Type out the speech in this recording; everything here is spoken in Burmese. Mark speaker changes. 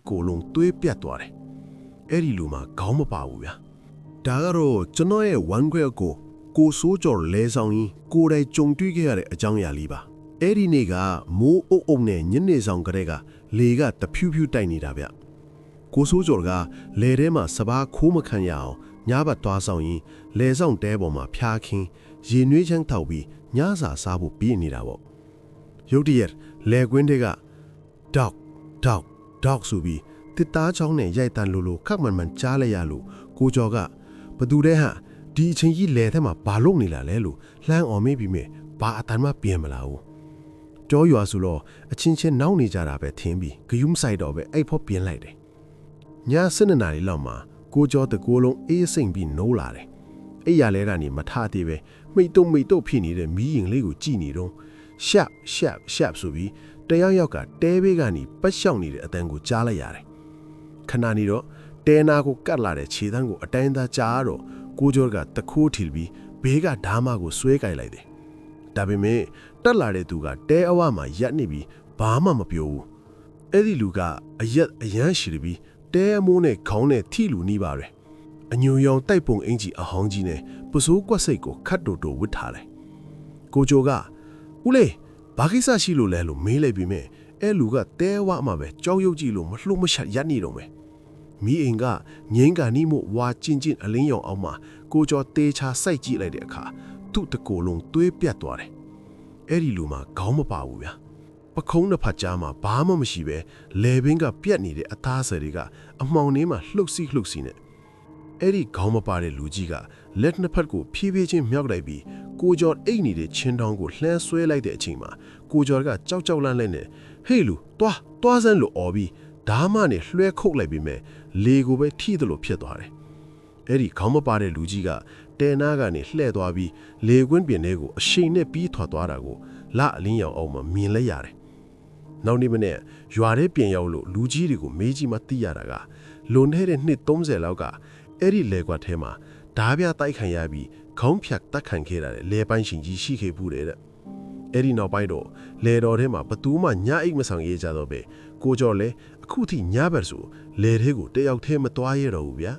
Speaker 1: ကိုယ်လုံးသွေးပြတ်သွားတယ်အဲ့ဒီလူမှာခေါင်းမပါဘူးဗျာဒါကတော့ကျွန်တော်ရဲ့1ခွဲကိုစိုးကျော်လဲဆောင်ရင်ကိုယ်တိုင်ကြုံတွေ့ခဲ့ရတဲ့အကြောင်းအရာလေးပါအဲ့ဒီနေ့ကမိုးအုပ်အုပ်နဲ့ညနေဆောင်ကလေးကလေကတဖြူးဖြူးတိုက်နေတာဗျကိုစိုးကျော်ကလေထဲမှာစပားခိုးမခံရအောင်ညဘက်သွားဆောင်ရင်လေဆောင်တဲပေါ်မှာဖျားခင်းရေနွေးချမ်းထောက်ပြီးညစာစားဖို့ပြေးနေတာပေါ့ရုတ်တရက်လေကွင်းတွေကဒေါက်ဆိုပြီးတစ်သားချောင်းနဲ့ရိုက်တန်လိုခက်မှန်ကြားလိုက်ရလို့ကိုကျော်ကဘသူတဲ့ဟာဒီအချိန်ကြီးလေထဲမှာဘာလုပ်နေလာလဲလို့လှမ်းအောင်မေးပြီးမြဲဘာအတန်မှပြင်မလာဘူးကြောရွာဆိုတော့အချင်းချင်းနောက်နေကြတာပဲထင်းပြီးဂယုမဆိုင်တော့ပဲအဲ့ဖို့ပြင်လိုက်တယ်ည7 နာရီလောက်မှာကိုကျော်တကိုယ်လုံးအေးစိမ့်ပြီးနိုးလာတယ်အဲ့ရလဲကနေမထသေးပဲမိတ်တုံဖြစ်နေတဲ့မီးရင်လေးကိုကြည့်နေတော့ရှပ်ဆိုပြီးတယောက်ကတဲဘေးကနေပတ်လျှောက်နေတဲ့အတန်ကိုကြားလိုက်ရတယ်ခဏနေတော့တဲနာကိုကတ်လာတဲ့ခြေတန်းကိုအတိုင်းသားကြားတော့ကိုကျော်ကတခိုးထီပြီးဘေးကဓာမကိုဆွဲကြိုက်လိုက်တယ်ဒါပေမဲ့တက်လာတဲ့သူကတဲအဝမှာရက်နေပြီးဘာမှမပြောဘူးအဲ့ဒီလူကအရက်အရန်ရှိပြီးတဲအမိုးနဲ့ခေါင်းနဲ့ထိလူနီးပါပဲအညူရောင်တိုက်ပုံအင်ကြီးအဟောင်းကြီးနဲ့ပစိုးကွက်စိတ်ကိုခတ်တိုဝစ်ထားတယ်ကိုကျော်ကဦးလေးဘာကိစ္စရှိလို့လဲလို့မေးလိုက်ပြီးမြဲအဲ့လူကတဲဝမှာပဲကြောက်ရွံ့ကြည့်လို့မလှုပ်မရှက်ရက်နေတော့မယ်မီးအိမ်ကငိမ့်ကန်နီးမို့ဝါကျင်အလင်းရောင်အောင်မှာကိုကျော်တေးချစိုက်ကြည့်လိုက်တဲ့အခါသူ့တကိုယ်လုံးသွေးပြတ်သွားတယ်အဲ့ဒီလူမှာခေါင်းမပါဘူးဗျာပခုံးတစ်ဖက်ကြားမှာဘာမှမရှိပဲလေဘင်းကပြက်နေတဲ့အသားဆယ်တွေကအမှောင်ထဲမှာလှုပ်စီနဲ့အဲ့ဒီခေါင်းမပါတဲ့လူကြီးကလက်နှစ်ဖက်ကိုဖြည်းဖြည်းချင်းမြောက်လိုက်ပြီးကိုကျော်အိတ်နေတဲ့ချင်းတောင်းကိုလှမ်းဆွဲလိုက်တဲ့အချိန်မှာကိုကျော်ကကြောက်လန့်နဲ့ဟေးလူတွားစမ်းလို့អော်ပြီးဓာမနဲ့လွှဲခုတ်လိုက်ပြီးမဲ့လေကိုပဲထိသလိုဖြစ်သွားတယ်အဲ့ဒီခေါင်းမပါတဲ့လူကြီးကတဲနာကနေလှဲ့သွားပြီးလေကွင်းပြင်ထဲကိုအရှိန်နဲ့ပြီးထွက်သွားတာကိုလအလင်းရောင်အောင်မှမြင်လိုက်ရတယ်နောက်နေ့မနေ့ရွာထဲပြင်ရောက်လို့လူကြီးတွေကိုမေးကြည့်မှသိရတာကလွန်ခဲ့တဲ့နှစ်30လောက်ကအဲ့ဒီလေကွက်ထဲမှာဓားပြတိုက်ခံရပြီးခေါင်းဖြတ်တက်ခံခဲ့ရတဲ့လေပိုင်းရှင်ကြီးရှိခဲ့ဘူးတဲ့အဲ့ဒီနောက်ပိုင်းတော့လေတော်ထဲမှာဘသူမှညအိတ်မဆောင်ရကြတော့ပဲကိုကျော်လည်းအခုထိညဘက်ဆိုလေထဲကိုတယောက်ထဲမသွားရတော့ဘူးဗျာ